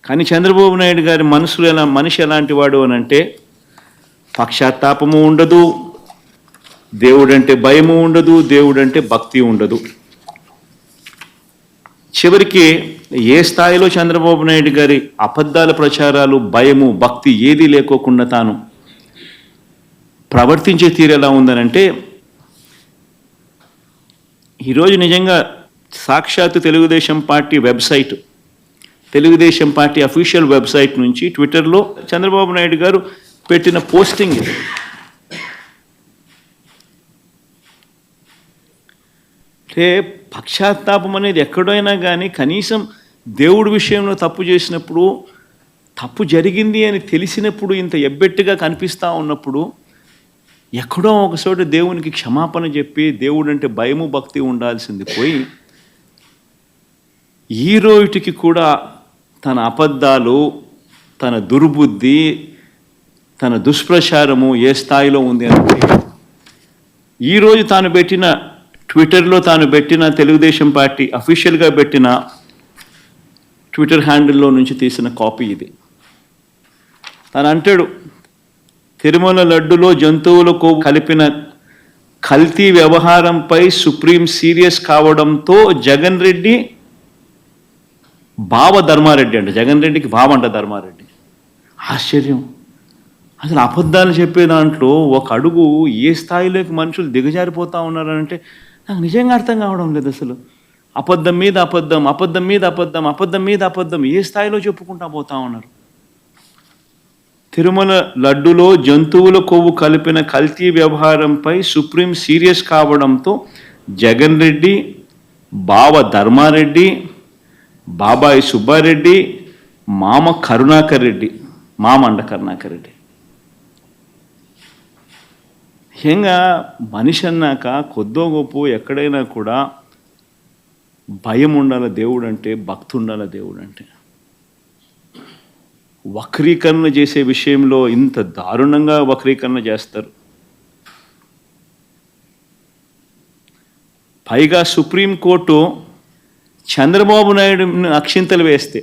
కానీ చంద్రబాబు నాయుడు గారి మనిషి ఎలాంటి వాడు అని అంటే పక్షాత్తాపము ఉండదు, దేవుడంటే భయము ఉండదు, దేవుడంటే భక్తి ఉండదు. చివరికి ఏ స్థాయిలో చంద్రబాబు నాయుడు గారి అబద్ధాల ప్రచారాలు, భయము, భక్తి ఏదీ లేకోకుండా తాను ప్రవర్తించే తీరు ఎలా ఉందనంటే, ఈరోజు నిజంగా సాక్షాత్తు Telugu Desam party website, Telugu Desam party official website నుంచి ట్విట్టర్లో చంద్రబాబు నాయుడు గారు పెట్టిన పోస్టింగ్ ఇది. అంటే పక్షాత్తాపం అనేది ఎక్కడైనా కానీ కనీసం దేవుడి విషయంలో తప్పు చేసినప్పుడు, తప్పు జరిగింది అని తెలిసినప్పుడు, ఇంత ఎబ్బెట్టుగా కనిపిస్తూ ఉన్నప్పుడు ఎక్కడో ఒకచోట దేవునికి క్షమాపణ చెప్పి దేవుడు అంటే భయము భక్తి ఉండాల్సింది పోయి ఈ రోజుకి కూడా తన అబద్ధాలు, తన దుర్బుద్ధి, తన దుష్ప్రచారము ఏ స్థాయిలో ఉంది అంటే ఈరోజు తాను పెట్టిన ట్విట్టర్లో తాను పెట్టిన తెలుగుదేశం పార్టీ అఫీషియల్గా పెట్టిన ట్విట్టర్ హ్యాండిల్లో నుంచి తీసిన కాపీ ఇది. తను అంటాడు, తిరుమల లడ్డులో జంతువులకు కలిపిన కల్తీ వ్యవహారంపై సుప్రీం సీరియస్ కావడంతో జగన్ రెడ్డి బావ ధర్మారెడ్డి అంట, జగన్ రెడ్డికి బావ అంట ధర్మారెడ్డి. ఆశ్చర్యం. అసలు అబద్ధాలు చెప్పే దాంట్లో ఒక అడుగు ఏ స్థాయిలోకి మనుషులు దిగజారిపోతూ ఉన్నారంటే నాకు నిజంగా అర్థం కావడం లేదు. అసలు అబద్ధం మీద అబద్ధం, అబద్ధం మీద అబద్ధం, అబద్ధం మీద అబద్ధం ఏ స్థాయిలో చెప్పుకుంటా పోతా ఉన్నారు. తిరుమల లడ్డులో జంతువుల కొవ్వు కలిపిన కల్తీ వ్యవహారంపై సుప్రీం సీరియస్ కావడంతో జగన్ రెడ్డి, బావ ధర్మారెడ్డి, బాబాయి సుబ్బారెడ్డి, మామ కరుణాకర్ రెడ్డి, మామండ కరుణాకర్ రెడ్డి. ముఖ్యంగా మనిషి అన్నాక కొద్దో గొప్ప ఎక్కడైనా కూడా భయం ఉండాలి దేవుడు అంటే, భక్తి ఉండాలి దేవుడు అంటే. వక్రీకరణ చేసే విషయంలో ఇంత దారుణంగా వక్రీకరణ చేస్తారు. పైగా సుప్రీంకోర్టు చంద్రబాబు నాయుడు అక్షింతలు వేస్తే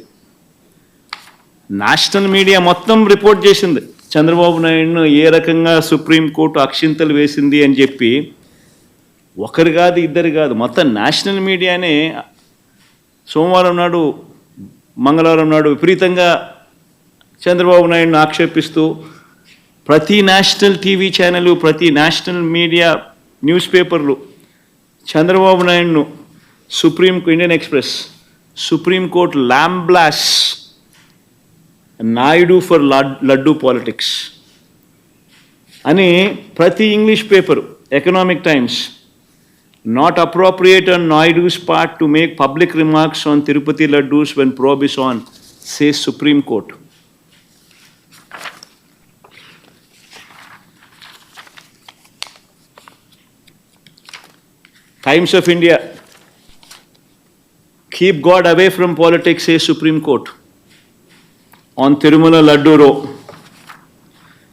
నేషనల్ మీడియా మొత్తం రిపోర్ట్ చేసింది చంద్రబాబు నాయుడును ఏ రకంగా సుప్రీంకోర్టు అక్షింతలు వేసింది అని చెప్పి. ఒకరు కాదు, ఇద్దరు కాదు, మొత్తం నేషనల్ మీడియానే సోమవారం నాడు, మంగళవారం నాడు విపరీతంగా చంద్రబాబు నాయుడును ఆక్షేపిస్తూ ప్రతి నేషనల్ టీవీ ఛానల్, ప్రతి నేషనల్ మీడియా న్యూస్ పేపర్లు చంద్రబాబు నాయుడును Indian Express supreme court lambasts Naidu for laddu politics అని ప్రతి English paper, economic times, not appropriate on Naidu's part to make public remarks on Tirupati laddus when probe is on, says Supreme Court. Times of India, keep God away from politics, says Supreme Court on Tirumala Laddu Row.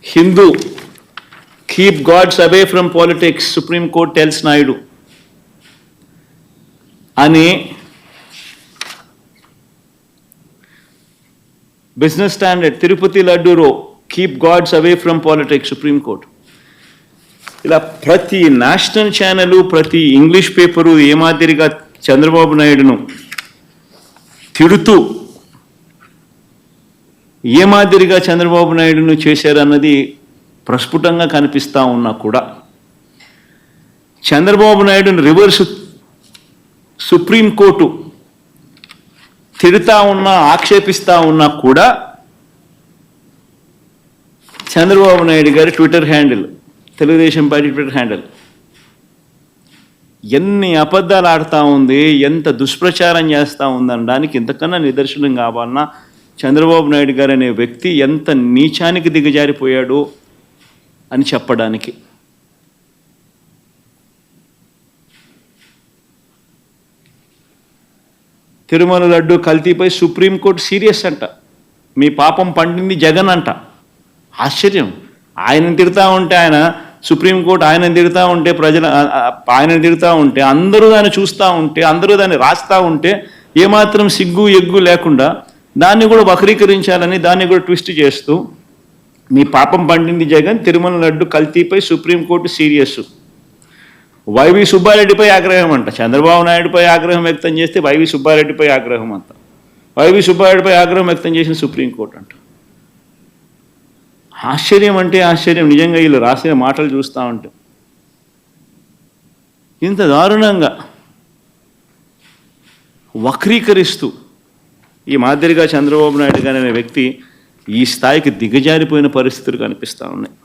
Hindu, keep gods away from politics, Supreme Court tells Naidu. Ani Business Standard, Tirupati Laddu Row, keep gods away from politics, Supreme Court. ఇలా ప్రతి national channel, ప్రతి English paper ఏ మాదిరిగా చంద్రబాబు నాయుడును తిడుతూ ఏ మాదిరిగా చంద్రబాబు నాయుడును చేశారన్నది ప్రస్ఫుటంగా కనిపిస్తూ ఉన్నా కూడా చంద్రబాబు నాయుడును రివర్స్ సుప్రీంకోర్టు తిడుతూ ఉన్నా, ఆక్షేపిస్తూ ఉన్నా కూడా చంద్రబాబు నాయుడు గారి Twitter handle, Telugu Desam party Twitter handle ఎన్ని అబద్ధాలు ఆడుతూ ఉంది, ఎంత దుష్ప్రచారం చేస్తూ ఉందనడానికి ఇంతకన్నా నిదర్శనం కావాలన్నా చంద్రబాబు నాయుడు గారు అనే వ్యక్తి ఎంత నీచానికి దిగజారిపోయాడు అని చెప్పడానికి. తిరుమల లడ్డు కల్తీపై సుప్రీంకోర్టు సీరియస్ అంట, మీ పాపం పండింది జగన్ అంట. ఆశ్చర్యం. ఆయనను తిడతా ఉంటే, ఆయన సుప్రీంకోర్టు ఆయనను తిడతా ఉంటే, ఆయనను తిడతా ఉంటే, అందరూ దాన్ని చూస్తూ ఉంటే, అందరూ దాన్ని రాస్తూ ఉంటే ఏమాత్రం సిగ్గు ఎగ్గు లేకుండా దాన్ని కూడా వక్రీకరించాలని దాన్ని కూడా ట్విస్ట్ చేస్తూ మీ పాపం పండింది జగన్, తిరుమల లడ్డు కల్తీపై సుప్రీంకోర్టు సీరియస్. వైవి సుబ్బారెడ్డిపై ఆగ్రహం అంట. చంద్రబాబు నాయుడుపై ఆగ్రహం వ్యక్తం చేస్తే వైవి సుబ్బారెడ్డిపై ఆగ్రహం అంట. వైవి సుబ్బారెడ్డిపై ఆగ్రహం వ్యక్తం చేసిన సుప్రీంకోర్టు అంట. ఆశ్చర్యం అంటే ఆశ్చర్యం నిజంగా వీళ్ళు రాసిన మాటలు చూస్తూ ఉంటే. ఇంత దారుణంగా వక్రీకరిస్తూ ఈ మాదిరిగా చంద్రబాబు నాయుడు గారు అనే వ్యక్తి ఈ స్థాయికి దిగజారిపోయిన పరిస్థితులు కనిపిస్తూ ఉన్నాయి.